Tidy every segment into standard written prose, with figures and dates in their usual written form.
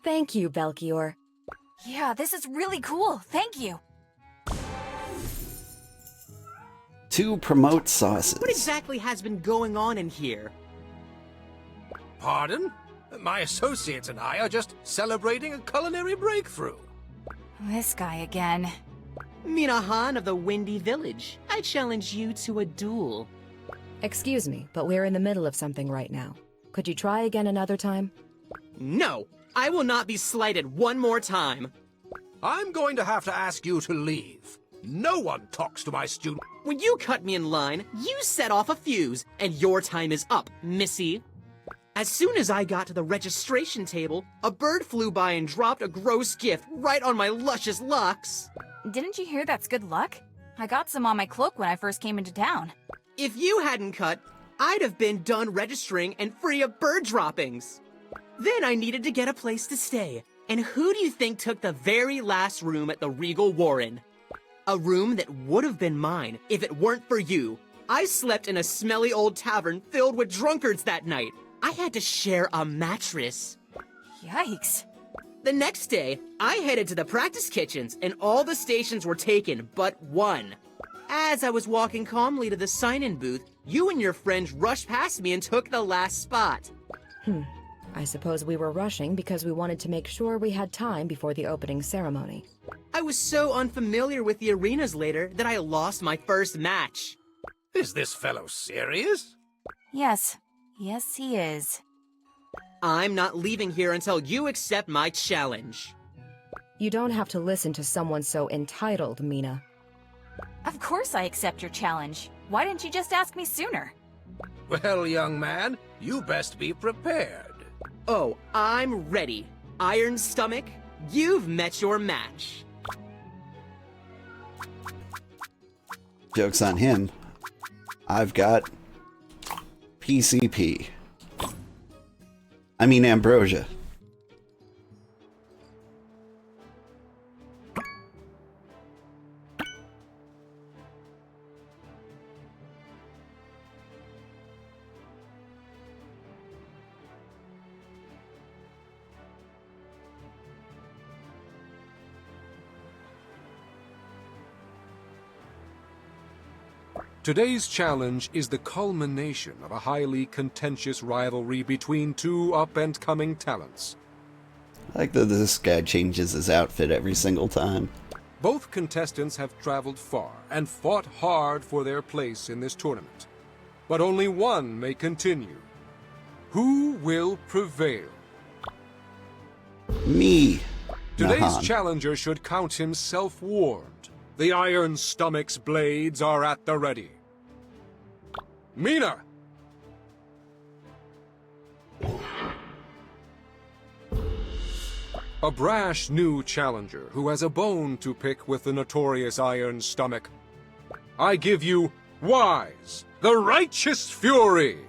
Thank you, Belchior. Yeah, this is really cool. Thank you. To promote sauces. What exactly has been going on in here? Pardon? My associates and I are just celebrating a culinary breakthrough. This guy again. Minahan of the Windy Village. I challenge you to a duel. Excuse me, but we're in the middle of something right now. Could you try again another time? No, I will not be slighted one more time. I'm going to have to ask you to leave. No one talks to my student. When you cut me in line, you set off a fuse, and your time is up, Missy. As soon as I got to the registration table, a bird flew by and dropped a gross gift right on my luscious locks. Didn't you hear that's good luck? I got some on my cloak when I first came into town. If you hadn't cut, I'd have been done registering and free of bird droppings. Then I needed to get a place to stay. And who do you think took the very last room at the Regal Warren? A room that would have been mine if it weren't for you. I slept in a smelly old tavern filled with drunkards that night. I had to share a mattress. Yikes. The next day, I headed to the practice kitchens, and all the stations were taken but one. As I was walking calmly to the sign-in booth, you and your friends rushed past me and took the last spot. I suppose we were rushing because we wanted to make sure we had time before the opening ceremony. I was so unfamiliar with the arenas later that I lost my first match. Is this fellow serious? Yes. Yes, he is. I'm not leaving here until you accept my challenge. You don't have to listen to someone so entitled, Mina. Of course I accept your challenge. Why didn't you just ask me sooner? Well, young man, you best be prepared. Oh, I'm ready. Iron Stomach, you've met your match. Joke's on him. I've got PCP. I mean Ambrosia. Today's challenge is the culmination of a highly contentious rivalry between two up-and-coming talents. I like that this guy changes his outfit every single time. Both contestants have traveled far and fought hard for their place in this tournament. But only one may continue. Who will prevail? Me. Today's Nahan. challenger should count himself warned. The Iron Stomach's blades are at the ready. Mina! A brash new challenger who has a bone to pick with the notorious Iron Stomach. I give you Weiz, the Righteous Fury!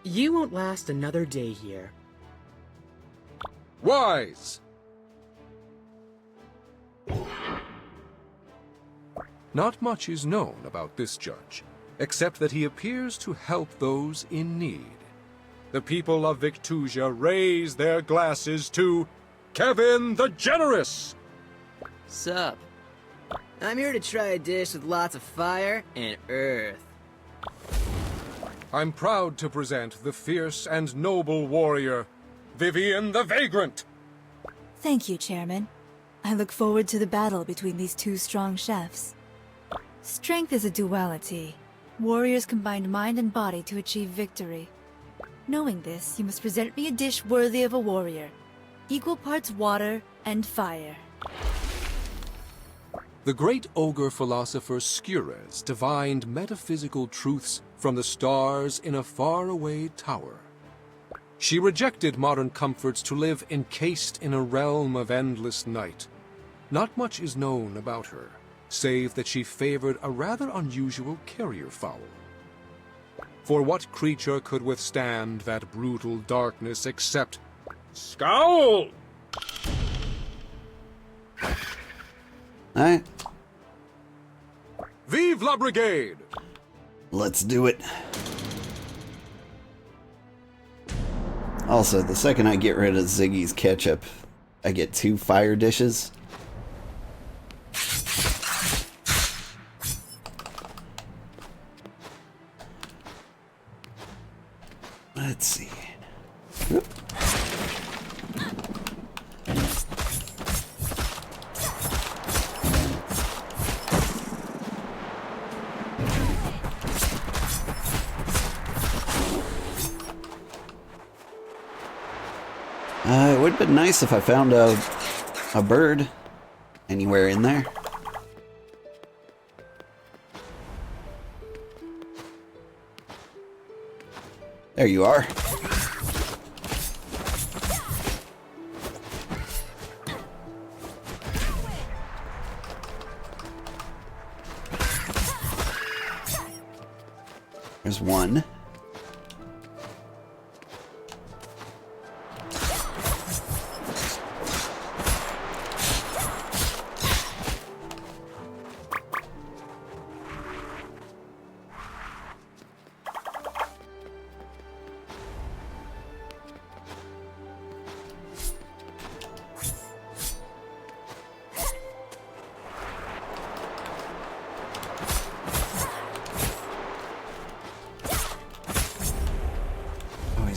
You won't last another day here. Weiz! Not much is known about this judge, except that he appears to help those in need. The people of Victusia raise their glasses to Kevin the Generous! Sup? I'm here to try a dish with lots of fire and earth. I'm proud to present the fierce and noble warrior, Vivian the Vagrant! Thank you, Chairman. I look forward to the battle between these two strong chefs. Strength is a duality. Warriors combine mind and body to achieve victory. Knowing this, you must present me a dish worthy of a warrior. Equal parts water and fire. The great ogre philosopher Skures divined metaphysical truths from the stars in a faraway tower. She rejected modern comforts to live encased in a realm of endless night. Not much is known about her, save that she favored a rather unusual carrier fowl. For what creature could withstand that brutal darkness except Scowl! Alright, Vive la Brigade! let's do it. Also, the second I get rid of Ziggy's ketchup, I get 2 fire dishes. Let's see. Whoop. It would have been nice if I found a bird anywhere in there. There you are. There's one.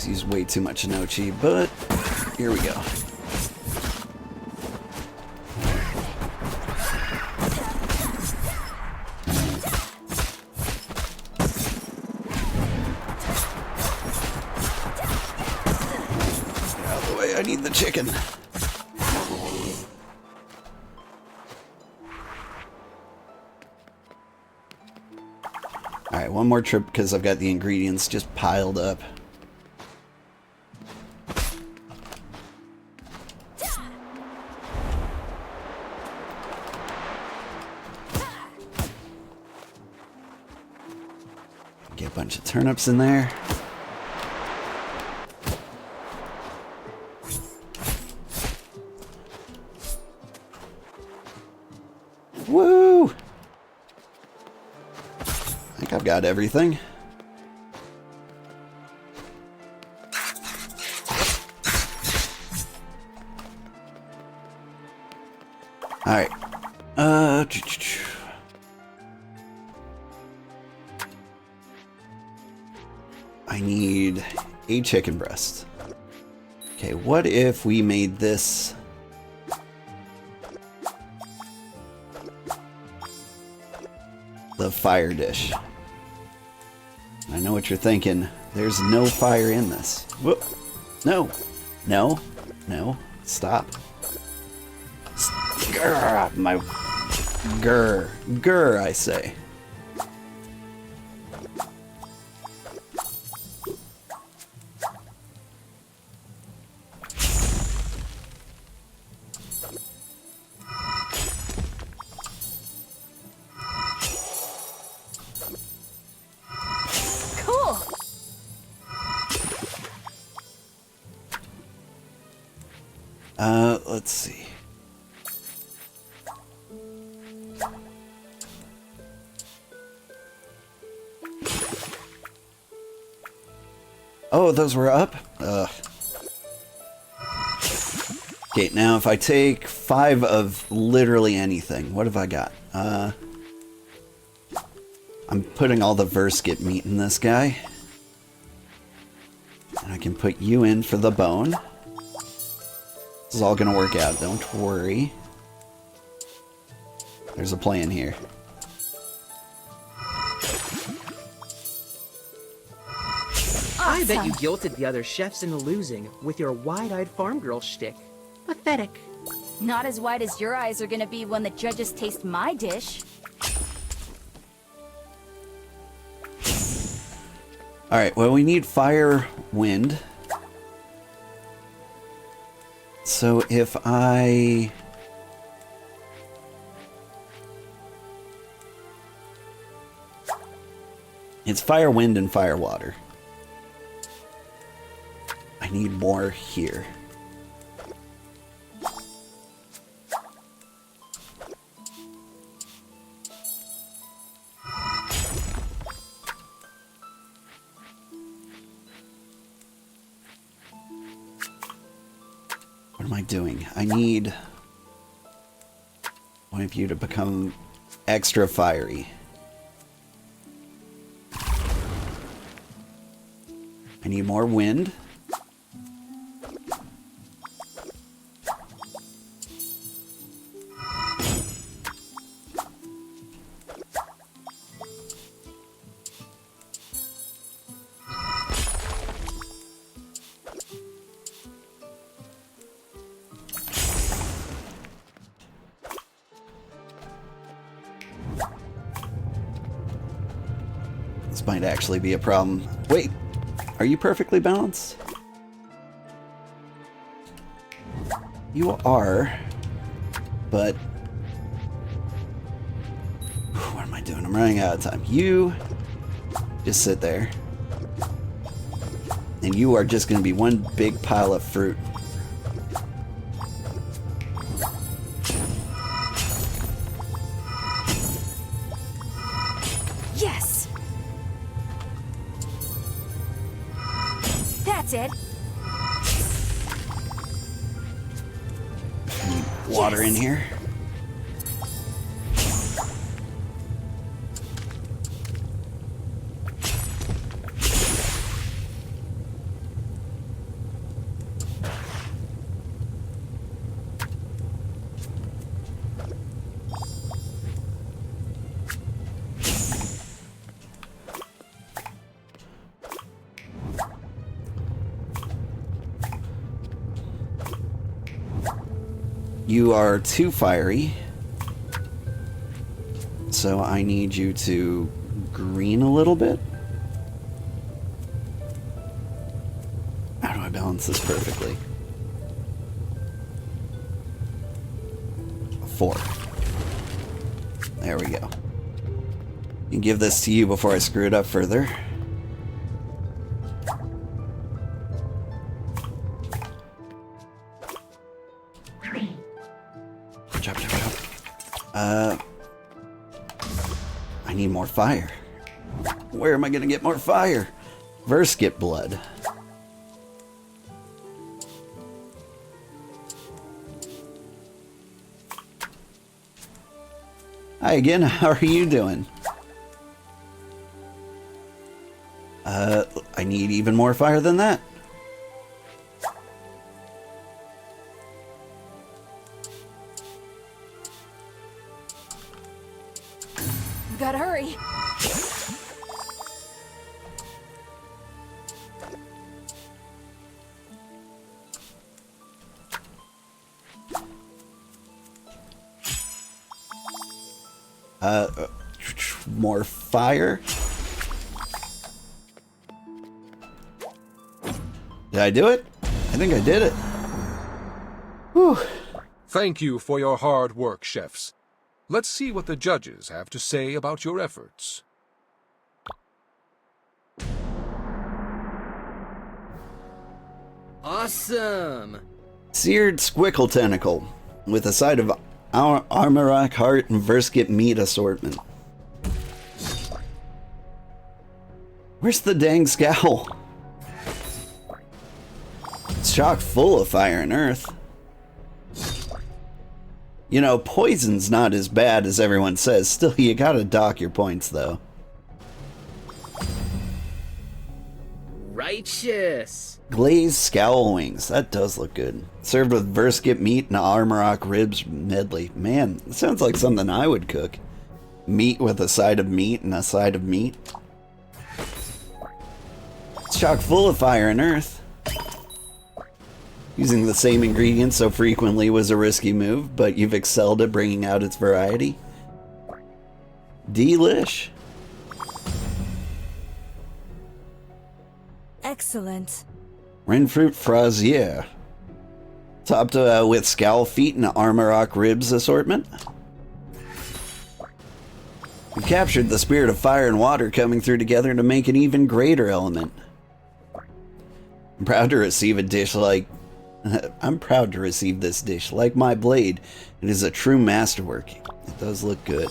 Use way too much Nochi, but here we go. Get out of the way, I need the chicken. Alright, one more trip because I've got the ingredients just piled up. Get a bunch of turnips in there. Woo! I think I've got everything. Alright. I need a chicken breast. Okay, what if we made this the fire dish? I know what you're thinking. There's no fire in this. Whoop. No. No. No. Stop. Grr, my grr. Grr, I say. Let's see. Oh, those were up? Ugh. Okay, now if I take 5 of literally anything, what have I got? I'm putting all the Versket meat in this guy. And I can put you in for the bone. This is all gonna work out, don't worry. There's a plan here. I bet you guilted the other chefs into losing with your wide-eyed farm girl shtick. Pathetic. Not as wide as your eyes are gonna be when the judges taste my dish. Alright, well, we need fire, wind. So if I... It's fire, wind, and fire, water. I need more here. What am I doing? I need one of you to become extra fiery. I need more wind. This might actually be a problem. Wait, are you perfectly balanced? You are, but... What am I doing? I'm running out of time. You just sit there. And you are just going to be one big pile of fruit. Yes! That's it. Water in here. You are too fiery, so I need you to green a little bit. How do I balance this perfectly? 4. There we go. You can give this to you before I screw it up further. I need more fire. Where am I gonna get more fire? Verskit blood. Hi again, how are you doing? I need even more fire than that. Gotta hurry. More fire. Did I do it? I think I did it. Whew. Thank you for your hard work, chefs. Let's see what the judges have to say about your efforts. Awesome! Seared squickle tentacle with a side of armorock heart and verskit meat assortment. Where's the dang scowl? It's chock full of fire and earth. You know, poison's not as bad as everyone says. Still, you gotta dock your points, though. Righteous! Glazed scowl wings. That does look good. Served with verskit meat and armorock ribs medley. Man, it sounds like something I would cook. Meat with a side of meat and a side of meat. It's chock full of fire and earth. Using the same ingredients so frequently was a risky move, but you've excelled at bringing out its variety. Delish. Excellent. Renfruit Fraisier. Topped with scowl feet and armorock ribs assortment. We captured the spirit of fire and water coming through together to make an even greater element. I'm proud to receive a dish like... I'm proud to receive this dish. Like my blade, it is a true masterwork. It does look good.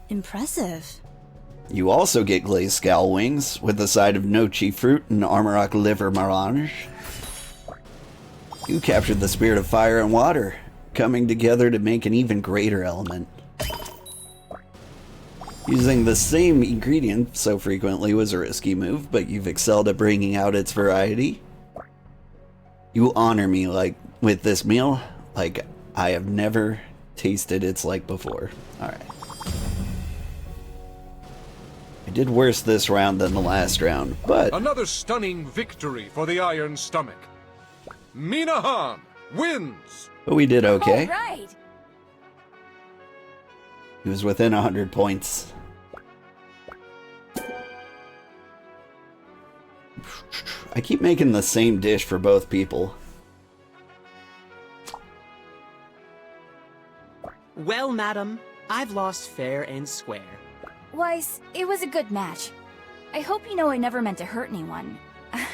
Impressive. You also get glazed scowl wings with a side of nochi fruit and armorock liver melange. You captured the spirit of fire and water, coming together to make an even greater element. Using the same ingredient so frequently was a risky move, but you've excelled at bringing out its variety. You honor me with this meal like I have never tasted its like before. Alright. I did worse this round than the last round, but... Another stunning victory for the Iron Stomach. Minahan wins! But we did okay. All right. He was within 100 points. I keep making the same dish for both people. Well, madam, I've lost fair and square. Weiss, it was a good match. I hope you know I never meant to hurt anyone.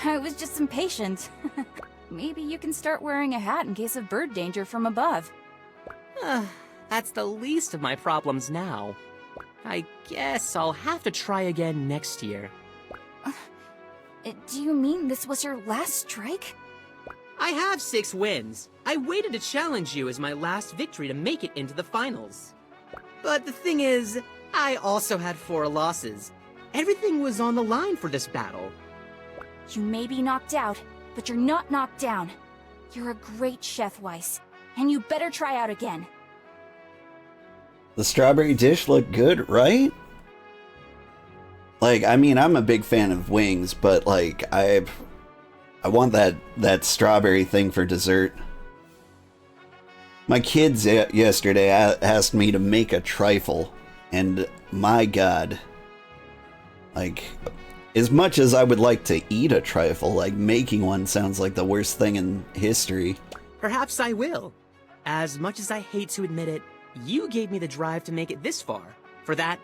I was just impatient. Maybe you can start wearing a hat in case of bird danger from above. That's the least of my problems now. I guess I'll have to try again next year. Do you mean this was your last strike? I have 6 wins. I waited to challenge you as my last victory to make it into the finals. But the thing is, I also had 4 losses. Everything was on the line for this battle. You may be knocked out, but you're not knocked down. You're a great chef, Weiss, and you better try out again. The strawberry dish looked good, right? I mean, I'm a big fan of wings, but I want that strawberry thing for dessert. My kids yesterday asked me to make a trifle, and my god, as much as I would like to eat a trifle, making one sounds like the worst thing in history. Perhaps I will. As much as I hate to admit it, you gave me the drive to make it this far. For that,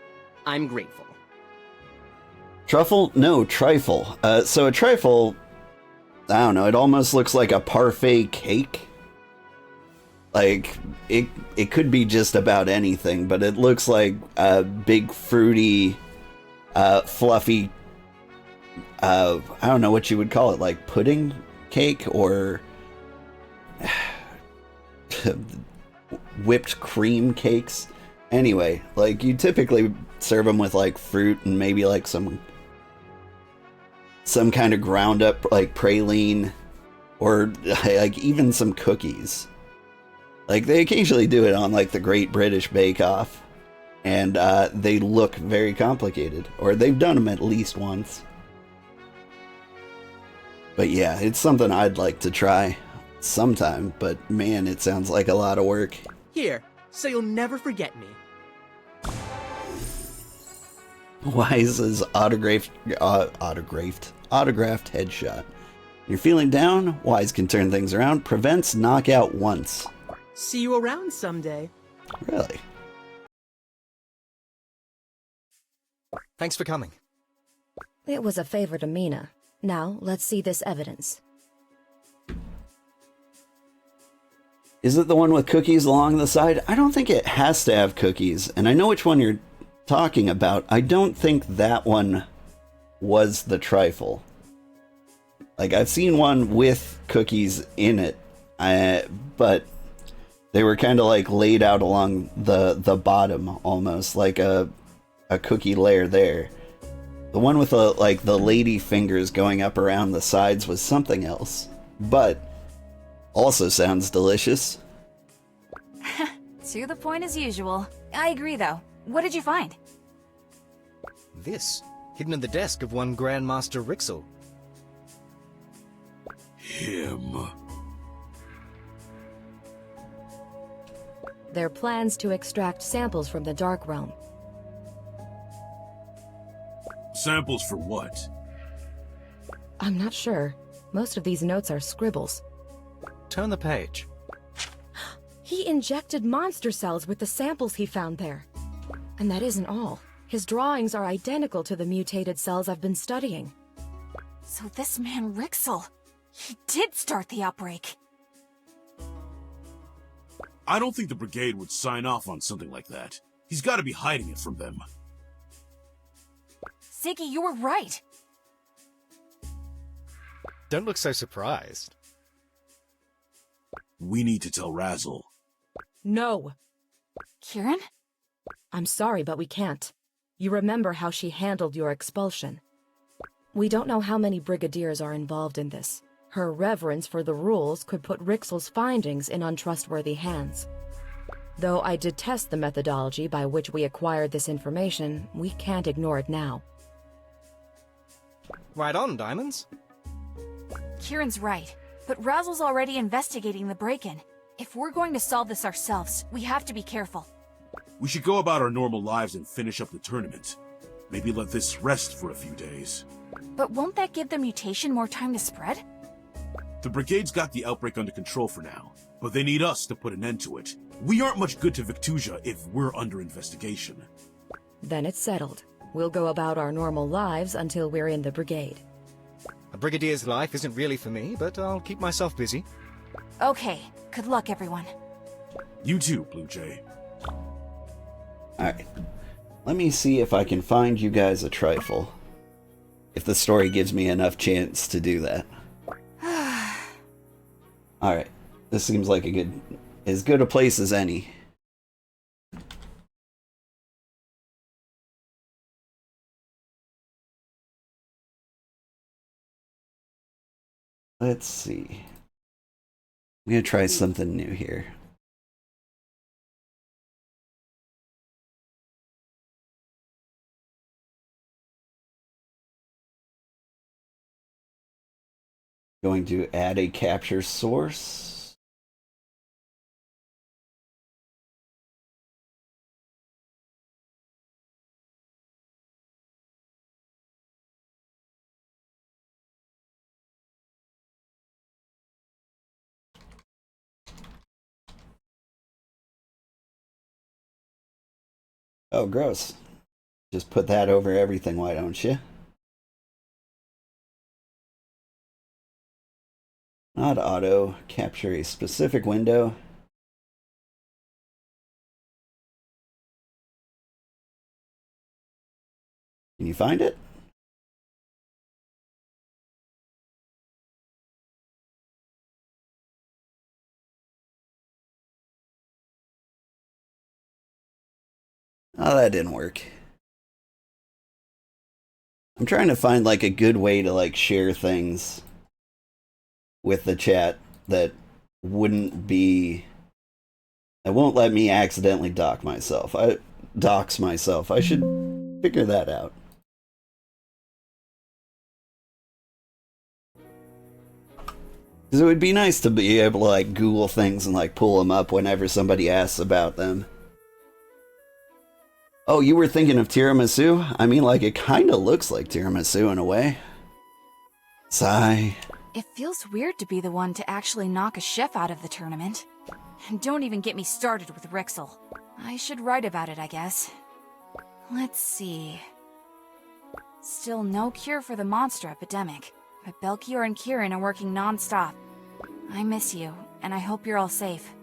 I'm grateful. Truffle? No, trifle. So a trifle, I don't know, it almost looks like a parfait cake. It could be just about anything, but it looks like a big, fruity, fluffy, I don't know what you would call it, pudding cake or whipped cream cakes. Anyway, you typically serve them with fruit and maybe some kind of ground up praline or even some cookies. They occasionally do it on the Great British Bake Off, and they look very complicated, or they've done them at least once. But yeah, it's something I'd like to try sometime, but man, it sounds like a lot of work. Here, so you'll never forget me. Weiz's autographed headshot. You're feeling down? Weiz can turn things around. Prevents knockout once. See you around someday. Really? Thanks for coming. It was a favor to Mina. Now, let's see this evidence. Is it the one with cookies along the side? I don't think it has to have cookies, and I know which one you're talking about. I don't think that one was the trifle. I've seen one with cookies in it, but they were kind of laid out along the bottom, almost like a cookie layer there. The one with the lady fingers going up around the sides was something else, but also sounds delicious. To the point as usual. I agree, though. What did you find? This, hidden in the desk of one Grandmaster Rixel. Him. They're plans to extract samples from the Dark Realm. Samples for what? I'm not sure. Most of these notes are scribbles. Turn the page. He injected monster cells with the samples he found there. And that isn't all. His drawings are identical to the mutated cells I've been studying. So this man Rixel, he did start the outbreak. I don't think the Brigade would sign off on something like that. He's got to be hiding it from them. Ziggy, you were right. Don't look so surprised. We need to tell Razzle. No. Kieran? I'm sorry, but we can't. You remember how she handled your expulsion. We don't know how many brigadiers are involved in this. Her reverence for the rules could put Rixel's findings in untrustworthy hands. Though I detest the methodology by which we acquired this information, we can't ignore it now. Right on, Diamonds. Kieran's right, but Razzle's already investigating the break-in. If we're going to solve this ourselves, we have to be careful. We should go about our normal lives and finish up the tournament. Maybe let this rest for a few days. But won't that give the mutation more time to spread? The Brigade's got the outbreak under control for now, but they need us to put an end to it. We aren't much good to Victusia if we're under investigation. Then it's settled. We'll go about our normal lives until we're in the Brigade. A brigadier's life isn't really for me, but I'll keep myself busy. Okay, good luck everyone. You too, Blue Jay. Alright. Let me see if I can find you guys a trifle. If the story gives me enough chance to do that. Alright. This seems like as good a place as any. Let's see. I'm gonna try something new here. Going to add a capture source. Oh, gross. Just put that over everything, why don't you? Not auto. Capture a specific window. Can you find it? Oh, that didn't work. I'm trying to find like a good way to like share things with the chat that won't let me accidentally dox myself. I should figure that out. Because it would be nice to be able to like Google things and like pull them up whenever somebody asks about them. Oh, you were thinking of tiramisu? I mean, like, it kind of looks like tiramisu in a way. Sigh. It feels weird to be the one to actually knock a chef out of the tournament. And don't even get me started with Rixel. I should write about it, I guess. Let's see. Still no cure for the monster epidemic, but Belchior and Kieran are working non-stop. I miss you, and I hope you're all safe.